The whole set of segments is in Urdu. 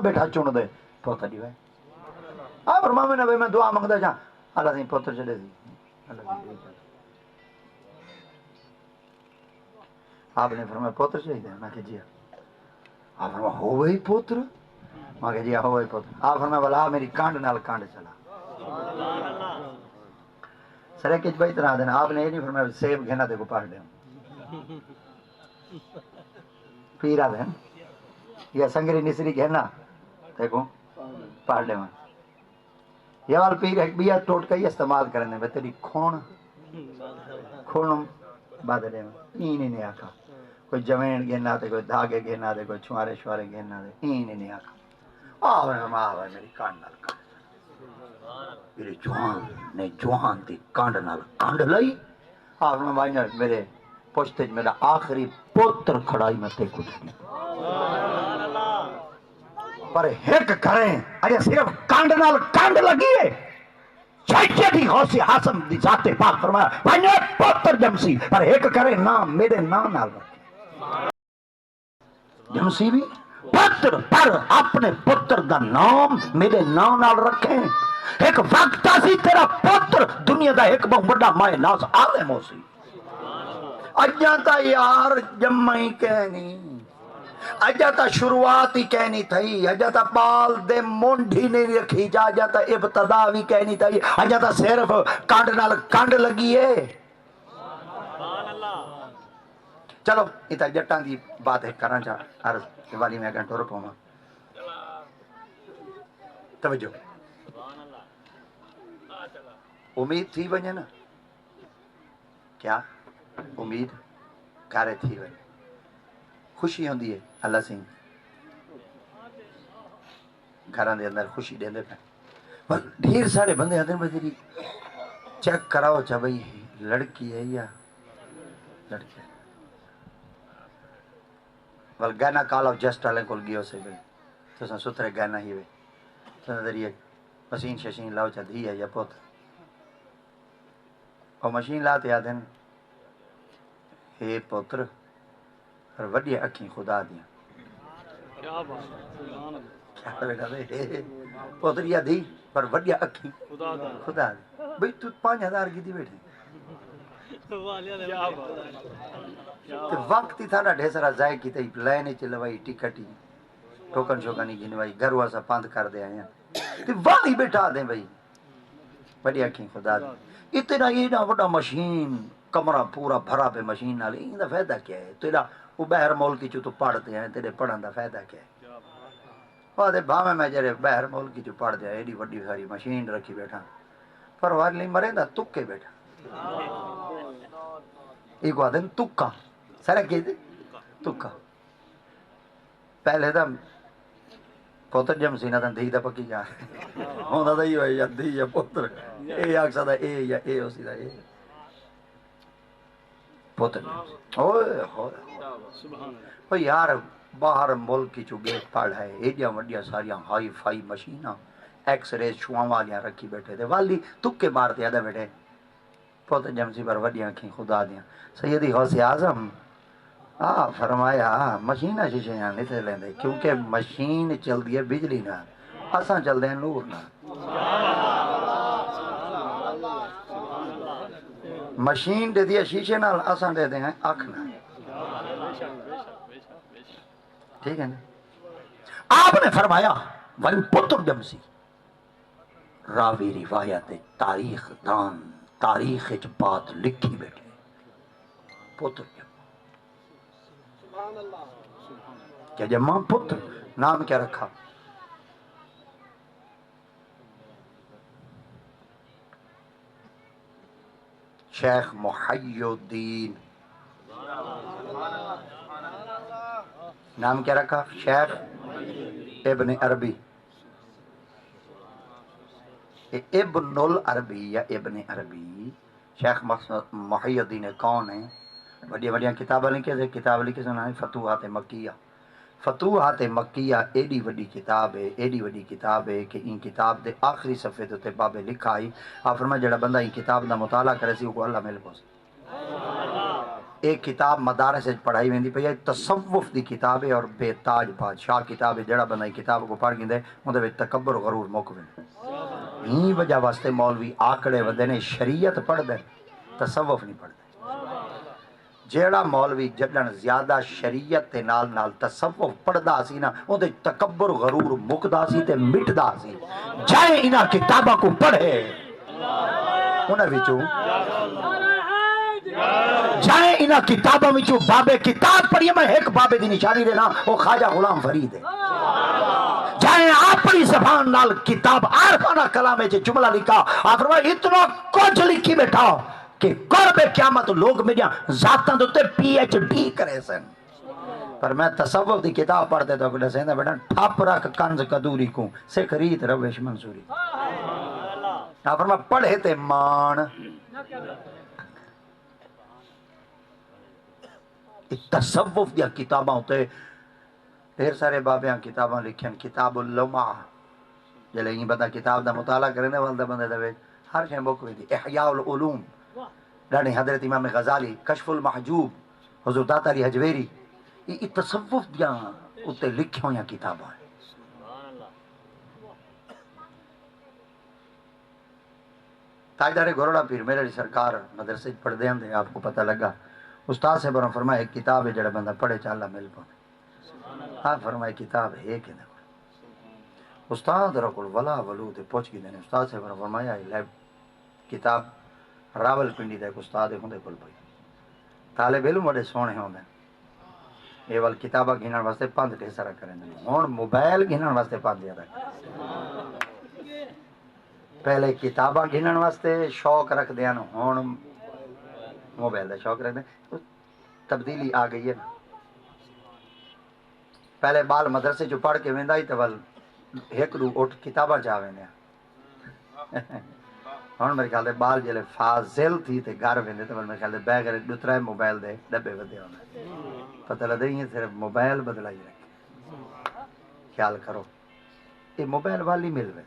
بیٹھا چن دے پوتر دی وے آپ فرماوے نہ میں دعا منگدا جا اللہ سی پوتر چلے دی اللہ دی آپ نے فرمایا پوتر چاہیے میں کہ جی آپ فرمایا ہو وہی پوتر میں کہ جی ہو وہی پوتر آپ فرمایا بلا میری کانڈ نال کانڈ چلا سرے کچھ بھائی طرح دینا آپ نے یہ نہیں فرمایا سیب گھنا دے کو پاڑ دیں پیرا دیں یا سنگری نسری گھنا دیکھو پاڑ دیں یہ وال پیر ایک بیا ٹوٹ کئی استعمال کرنے میں تیری کھون بادلے میں این نہیں آکھا کوئی جوین گھنا دے کوئی دھاگے گھنا دے کوئی چھوارے شوارے گھنا دے این نہیں آکھا آوے میری کانڈ نال کانڈ میرے جوان نے جوان دی کانڈ نال کانڈ لئی آپ نے مائنر میرے پوچھتے میرا آخری پوتر کھڑائی میں تے کچھ نہیں پر ایک کریں اگر صرف کانڈ نال کانڈ لگیے چاہیے دی غوث حاسم دی ذات پاک فرمایا مائنر پوتر جمسی پر ایک کریں نام میرے نام نال رکھے جمسی بھی پتر پر اپنے پتر دا نام میرے نام نال رکھیں ایک وقت آسی تیرا پتر دنیا دا ایک بہت بڑا مائے ناز عالم ہو سی اجا تا یار جمعی کہنی اجا تا شروعات ہی کہنی تھی اجا تا پال دے مونڈی نہیں رکھی جا اجا تا ابتدا بھی کہنی تھی اجا تا صرف کانڈ نال کانڈ لگی ہے چلو اتنا جٹان دی بات ہے کرنا چاہ عرض والی میں گھنٹوں رپوں گا توجہ امید تھی بنے نا کیا امید کارے تھی بنے خوشی ہوندی ہے اللہ سنگھ گھران دے اندر خوشی دے دے پر ڈھیر سارے بندے آتے ہیں بھائی چیک کراؤ چاہ بھئی لڑکی ہے یا لڑکی ہے ول گانا کال آف جسٹ والے کول گیو سے بھئی تو سن سترے گانا ہی ہوئے تو نظر یہ مشین ششین لاؤ چاہ دھی ہے یا پوت اور مشین لاتے آتے ہیں ہے پوتر اور وڈی اکھیں خدا دیا کیا بیٹا دے پوتر یا دی پر وڈی اکھیں خدا دیا بھئی تو 5000 کی دی بیٹھے وقت ہی تھا نا ڈھیسرا ضائع کی تھی لائنے چلوائی ٹکٹ ہی ٹوکن شوکن گنوائی گھر واسا پاند کر دے آئے ہیں والی بیٹھا دیں بھائی بڑی اکھیں خدا دی اتنا یہ نا بڑا مشین کمرہ پورا بھرا پہ مشین نہ لیں دا فائدہ کیا ہے تیرا وہ بہر مولکی چو تو پڑھتے ہیں تیرے پڑھن دا فائدہ کیا ہے وہاں بھاوے میں جرے بہر مولکی چو پڑھ دیا ایڈی وڈی ساری مشین رکھی بیٹھا پر والی مرے دا تکے بیٹھا ایک وعدن تکا سارا کہتے تکا پہلے دا پوتر جم سینا دا دھی دا پکی جا ہوندہ دا یہ یا دھی یا پوتر اے آکسا دا اے یا اے ہو سی دا اے پوتر جم اوہ ہوئے یار باہر ملک کی چو گیٹ پڑھ ہے ایڈیا وڈیا ساریاں ہائی فائی مشینہ ایکس ریز شوان والیاں رکھی بیٹھے تھے والی تکے مارتے آدھا بیٹھے پوتر جمسی پر وڈیاں کھیں خدا دیاں سیدی غوث اعظم فرمایا مشینہ شیشیاں نہیں تھے لیندے کیونکہ مشین چل دی ہے بجلی نہ اساں چل دیں نور نہ مشین دے دیا شیشے نال اساں دے دیں آنکھ نہ ٹھیک ہے نا آپ نے فرمایا وَن پتر جمسی راوی روایت تاریخ دان تاریخ اچ بات لکھی بیٹھے پتر جم کیا جمع پتر نام کیا رکھا شیخ محی الدین نام کیا رکھا شیخ ابن عربی ابن العربی یا ابن عربی شیخ محی الدین کون ہیں بڑی بڑیاں کتابیں لکھے تھے کتاب لکھے سنا ہے فتوحات مکیہ فتوحات مکیہ ایڈی وڈی کتاب ہے کہ ان کتاب دے آخری صفحے تے بابے لکھا ہی آپ فرمائے جڑا بندہ ان کتاب دا مطالعہ کرے سی کو اللہ مل پوس ایک کتاب مدارس سے پڑھائی ویندی پئی ہے، تصوف دی کتاب ہے اور بے تاج بادشاہ کتاب ہے. جڑا بندہ کتاب کو پڑھ گیندا ہے اوندا وچ تکبر و غرور مک ویندا. ہی وجہ واسطے مولوی آکڑے ودے نے شریعت پڑھ دے تصوف نہیں پڑھ دے. جیڑا مولوی جڈن زیادہ شریعت تے نال تصوف پڑھدا سی نا اودے تکبر غرور مکدا سی تے مٹدا سی. جائے انہاں کتاباں کو پڑھے انہاں وچوں جائے انہاں کتاباں وچوں بابے کتاب پڑھی. میں ایک بابے دی نشانی دینا وہ خواجہ غلام فرید ہے. جائے اپنی زبان نال کتاب عارفانہ کلام وچ جملہ لکھا آپ فرمایا اتنا کچھ لکھی بیٹھا کہ قرب قیامت لوگ میرا ذاتاں دے تے پی ایچ ڈی کرے سن. پر میں تصوف دی کتاب پڑھتے تو کہ دسیندا بیٹا ٹھپ رکھ کنز کدوری کو سکھ ریت روش منصوری. آپ فرمایا پڑھے تے مان. تصوف دیا کتاباں ہوتے ڈھیر سارے بابیاں کتاباں لکھیں. کتاب اللمع جلے ہی بندہ کتاب دا مطالعہ کرنے والدہ بندے دے ہر شے بک ہوئی دی. احیاء العلوم ڈاڑی حضرت امام غزالی، کشف المحجوب حضور داتا علی حجویری، یہ تصوف دیاں اتے لکھیں ہویاں کتاباں. تاجدار گھوڑا پیر میرے علی سرکار مدرسے پڑھ دے ہم دے آپ کو پتہ لگا. استاد سے بروں فرمایا ایک کتاب ہے جڑا بندہ پڑھے چالا مل پانے. آپ فرمایا کتاب ہے کہ نہ. استاد رکل ولا ولو تے پوچھ گئے نے. استاد سے بروں فرمایا کتاب راول پنڈی دا ایک استاد ہوندے کول پئی. طالب علم بڑے سونے ہوندے. یہ ول کتاباں گھنن واسطے پند ڈھیسرا کریں. ہن موبائل گھنن واسطے پند زیادہ. پہلے کتاباں گھنن واسطے شوق رکھ دیاں ہن موبائل دا شوق رکھ دے. تبدیلی آ گئی ہے نا. پہلے بال مدرسے جو پڑھ کے ویندا ہی تے ول ایک دو اٹھ کتاباں چا ویندے. ہن میرے خیال دے بال جلے فاضل تھی تے گھر ویندے تے میرے خیال دے بیگ دوترے موبائل دے ڈبے ودے ہوندے. پتہ لگدا ہی صرف موبائل بدلائی رکھے. خیال کرو یہ موبائل والی مل وے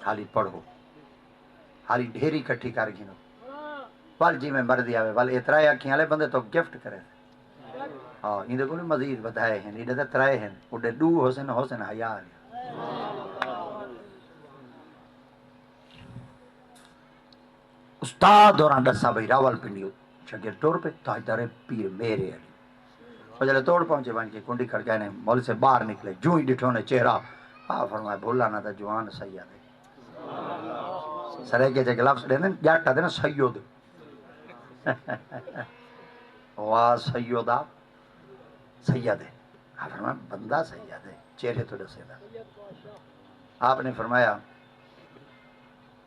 خالی پڑھو خالی ڈھیری کٹھی کر گھنو ول جی میں مرضی آوے ول اترائے اکھیں والے بندے تو گفٹ کرے. ہاں اندے کو مزید بدائے ہیں اندے تے ترائے ہیں اڈے دو حسن حیا. استاد اور دسا بھائی راول پنڈی شگیر ٹور پہ تاجدار پیر میرے علی وہ جلے توڑ پہنچے بن کے کنڈی کھڑکائے نے مول سے باہر نکلے جو ہی ڈٹھوں نے چہرہ فرمایا بھولا نہ تھا جوان سید ہے. سرے کے جگہ لفظ دے دیں جاٹا دے نا سید واہ سیدہ سید ہے. آپ فرمایا بندہ سید ہے چہرے تو دسے دا. آپ نے فرمایا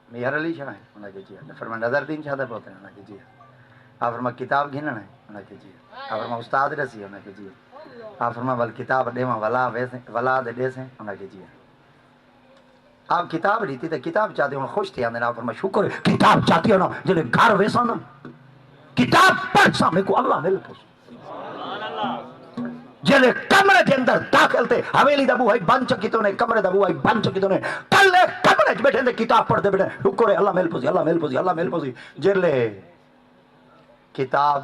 میار علی شاہ ہے انہوں نے جی. فرمایا نظر دین شاہ پوتے ہیں انہوں نے جی. آپ فرمایا کتاب گھننا ہے انہوں نے جی. آپ فرمایا استاد رسی انہوں نے جی. آپ فرمایا ول کتاب دیواں ولا دے دے سے انہوں نے جی. آپ کتاب لیتی تو کتاب چاہتے ہوں خوش تھے. آپ فرمایا شکر کتاب چاہتی ہو نا جنہیں گھر ویسا نا کتاب پڑھ سا میرے کو اللہ مل پوس. جلے کمرے کے اندر داخل تھے حویلی دا بوہائی بن چکی تو نے کمرے دا بوہائی بن چکی تو نے تلے کمرے بیٹھے دے کتاب پڑھ دے بیٹھے شکر ہے اللہ مل پوسی اللہ مل پوسی اللہ مل پوسی. جلے کتاب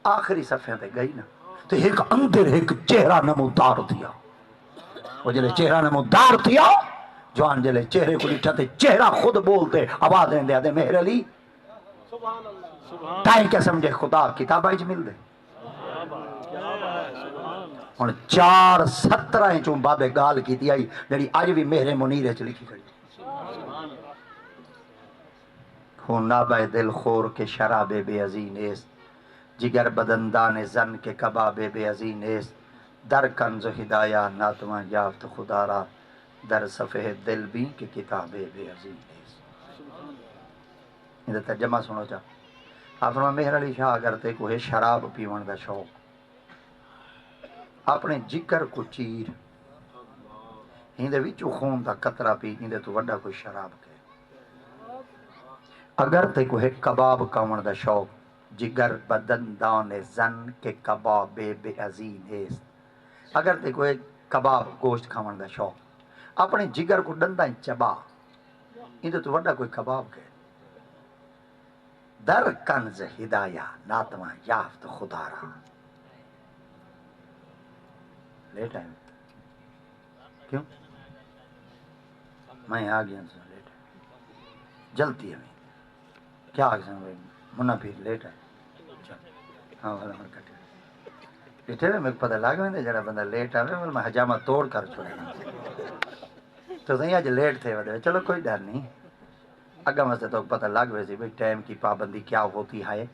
آخری صفحے تے گئی نا تو ایک اندر ایک چہرہ نمودار دیا. وہ جلے چہرہ نمودار دیا جوان جلے چہرے کو لٹھا تے چہرہ خود بولتے آواز دیں دے میرے علی تائیں کیا سمجھے خدا کتاب آئیچ مل دے. اور 4:17 چون بابے گال کی تھی آئی جڑی آج بھی مہر منیر ہے چلی کی کھڑی. خون نابے دل خور کے شراب بے عزین ایست جگر بدندان زن کے کباب بے عزین ایست در کنز ہدایہ ناتمہ یافت خدا را در صفحہ دل بھی کے کتاب بے عزین ایست. یہ ترجمہ سنو چاہ. آپ فرمایا مہر علی شاہ اگر تے کوئی شراب پیون دا شوق اپنے جگر کو چیر ہندے وچو خون دا قطرہ پی ہندے تو وڈا کوئی شراب کے. اگر تے کوئی کباب کھاون دا شوق جگر بدن دان زن کے کباب بے عزین ایست. اگر تے کوئی کباب گوشت کھاون دا شوق اپنے جگر کو ڈندا چبا ہندے تو وڈا کوئی کباب کے. در کنز ہدایہ ناتواں یافت خدا را. لیٹ آئے کیوں؟ میں آ گیا لیٹ جلتی ہے میں کیا آگے منا پھر لیٹ ہے ہاں والا من کٹے بیٹھے ہوئے میرے پتہ لگ میں جڑا بندہ لیٹ آوے میں حجامہ توڑ کر چھوڑنا تو صحیح آج لیٹ تھے ودے چلو کوئی ڈر نہیں اگا میں سے تو پتہ لگ ویسی بھئی ٹائم کی پابندی کیا ہوتی ہے.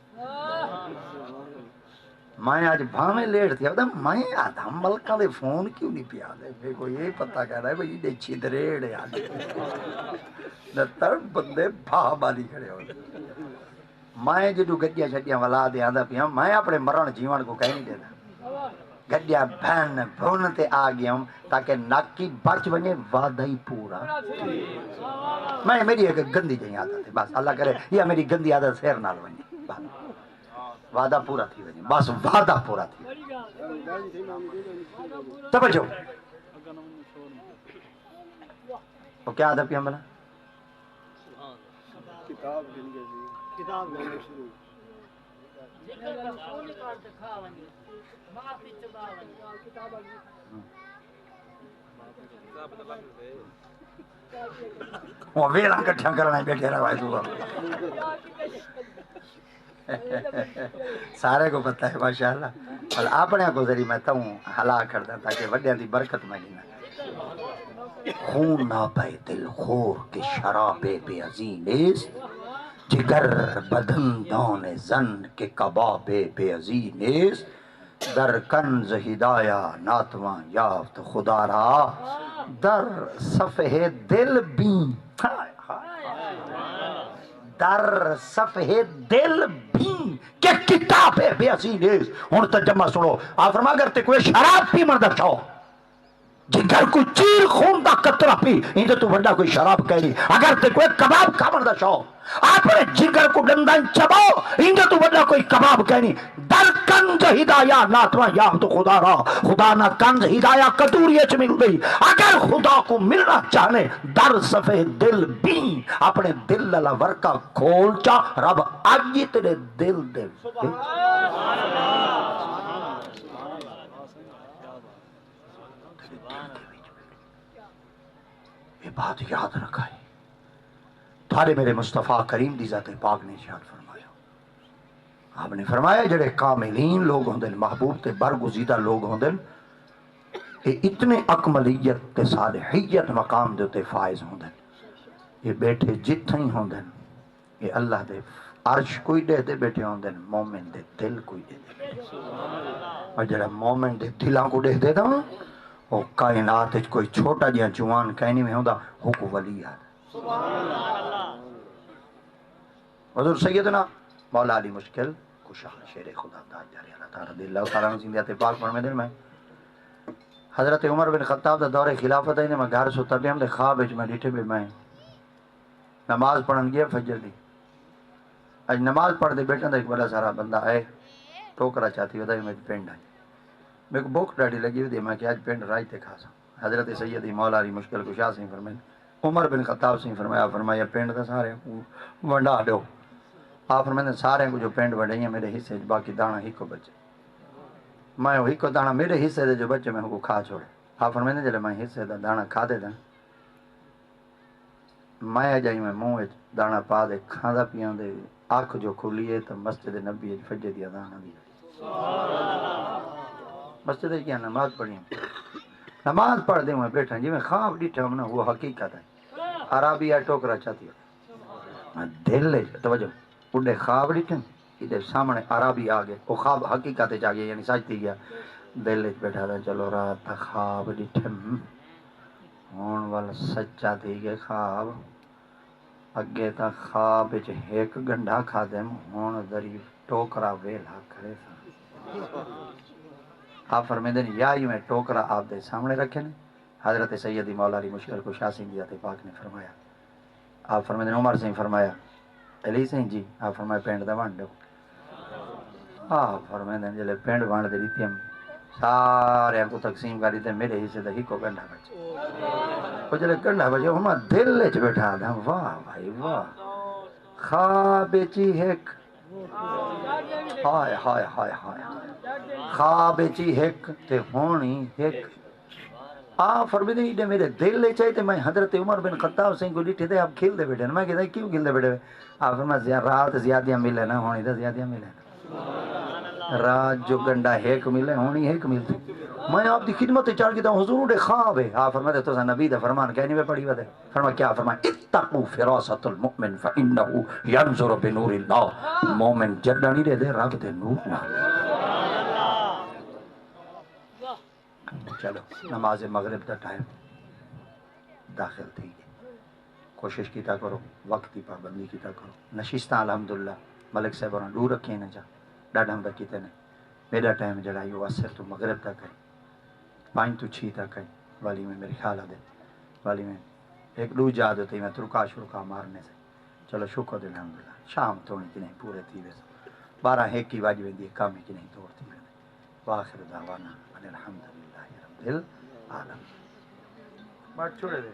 میں آج بھاویں لیٹ تھی اب میں آدھا ملکہ دے فون کیوں نہیں پیا دے میرے کو یہی پتہ کہہ رہا ہے بھئی یہ چھدریڑ ہے آج نتر بندے بھا بالی کھڑے ہو میں جدو گڈیاں شڈیاں والا دے آندا پیا میں اپنے مرن جیون کو کہیں نہیں دیتا گڈیاں بہن بھون تے آ گیا ہوں تاکہ نک کی بچ بنے وعدہ ہی پورا میں میری ایک گندی جہی عادت ہے بس اللہ کرے یہ میری گندی عادت سیر نال بنے بس وعدہ پورا تھی وجے بس وعدہ پورا تھی توجہ وہ کیا عادت پیا بنا کتاب لینے شروع وہ ویلا کٹھا کرنا بیٹھے رہا تو سارے کو پتہ ہے ماشاءاللہ اور اپنے کو ذریعے میں توں ہلا کردا تاکہ وڈیاں دی برکت میں لینا خون نہ پے دل خور کے شراب بے عظیم نیست جگر بدن دان زن کے کباب بے عظیم نیست در کنز ہدایہ ناتواں یافت خدا را در صفحے دل بین در صفحے دل بین کہ کتاب بے عظیم نیست. ہن ترجمہ سنو آپ فرما اگر تے کوئی شراب پی مرد چاہو جگر کو چیر خون دا قطرہ پی اندے تو بڑا کوئی شراب کہہ رہی اگر تے کوئی کباب کھا مرد چاہو اپنے جگر کو ڈندن چباؤ اندے تو بڑا کوئی کباب کہہ رہی در کنز ہدایہ ناتواں یافت خدا را خدا نہ کنز ہدایہ کٹوریے چ مل گئی اگر خدا کو ملنا چاہنے در صفحے دل بین اپنے دل للا ورکا کھول چا رب آجی تیرے دل دے یہ بات یاد رکھا ہے تھارے میرے مصطفیٰ کریم دی ذات پاک نے ارشاد فرمایا آپ نے فرمایا جڑے کاملین لوگ ہوندے محبوب تے برگزیدہ لوگ ہوندے یہ اتنے اکملیت تے صالحیت مقام دے تے فائز ہوندے یہ بیٹھے جتھے ہی ہوندے یہ اللہ دے عرش کوئی دے دے بیٹھے ہوندے مومن دے دل کوئی دے دے اور جڑا مومن دے دلاں کو دے دے دا وہ کائنات کوئی چھوٹا جہاں جوان کہنی میں ہوندا وہ کو ولی ہے. حضور سیدنا مولا علی مشکل کشا شیر خدا تاجدار اللہ تعالی رضی اللہ تعالیٰ عنہ زندیات پاک فرمائے دل میں حضرت عمر بن خطاب دا دور خلافت ہے میں گھر سوتا بھی ہم دے خواب میں ڈیٹھے بھی میں نماز پڑھن گیا فجر دی اج نماز پڑھ دے بیٹھا دا ایک بڑا سارا بندہ آئے ٹوکرا چاہتی ہوتا ہے میں پینڈ آئی میرے کو بھوک ڈاڑی لگی ہوئی میں کہ آج پینڈ رائی تے کھا سا حضرت سیدی مولا علی مشکل کشا سے فرمائے عمر بن خطاب سے فرمایا پینڈ دا سارے ونڈا دو آپ فرمائے سارے کو جو پینڈ وڈے ہیں میرے حصے باقی دانا ہی کو بچے میں وہی کو دانا میرے حصے دے جو بچے میں کو کھا چھوڑے آپ فرمائے جلے میں حصے دا دانا کھا دے دا میں جائی میں منہ دانا پا دے کھانا پیاں دے آنکھ جو کھلی ہے تو مسجد نبی فجر دی اذان دی مسجد کیا نماز پڑھی نماز پڑھ دے میں بیٹھا جی میں خواب ڈیٹھا ہوں نا وہ حقیقت ہے عربی ہے ٹوکرا چاہتی ہے دل ہے توجہ اڑے خواب ڈیٹھا ادھر سامنے عربی آ گئے وہ خواب حقیقت جا گیا یعنی سچ تھی گیا دل بیٹھا تھا چلو رات خواب ڈیٹھا ہون والا سچا تھی گئے خواب اگے تا خواب ایک گنڈا کھا دے ہون ذریعہ ٹوکرا ویلا کھڑے تھا آپ فرمیدے یا ہی میں ٹوکرا آپ دے سامنے رکھے نے حضرت سیدی مولا علی مشکل کشا سنگھ ذات پاک نے فرمایا آپ فرمیدے عمر سے فرمایا علی سے جی آپ فرمایا پینڈ دا وانڈ دو آپ فرمیدے جلے پینڈ وانڈ دے دیتی ہم سارے کو تقسیم کری تے میرے حصے دا ہی کو گنڈا بچے وہ جلے گنڈا بچے ہما دل لے بیٹھا دا واہ بھائی واہ خواب چی ایک ہائے ہائے ہائے ہائے خواب چی ایک تے ہونی ایک آ فرمیدے ایڈے میرے دل لے چاہتے میں حضرت عمر بن خطاب سے کو ڈٹھے تھے آپ کھیل دے بیٹھے میں کہتا کیوں کھیل دے بیٹھے آپ فرمایا رات زیادہ ملے نا ہونی تو زیادہ ملے رات جو گنڈا ایک ملے ہونی ایک ملتی میں آپ دی خدمت چڑھ گیا حضور دے خواب ہے آپ فرماتے تو نبی دا فرمان کہنی میں پڑھی ودے فرما کیا فرمایا اتقوا فراست المؤمن فانه ينظر بنور اللہ مومن جڈانی دے دے رب دے نور نال چلو نماز مغرب دا ٹائم داخل تھی گئی کوشش کیتا کرو وقت کی پابندی کیتا کرو نشستہ الحمدللہ ملک صاحب اور دور رکھے نہ جا ڈاڈا ہم کیتے نے میرا ٹائم جڑا یہ اثر تو مغرب تک ہے 5 تو 6 تک ہے والی میں میرے خیال ہے والی میں ایک دو یاد ہوتی میں ترکا شرکا مارنے سے چلو شکر الحمدللہ شام تو نہیں پورے تھی ویسے 12 ایک کی واجب دی کام کی نہیں توڑتی میں واخر دعوانا ان الحمدللہ رب العالمین بات چھوڑے دے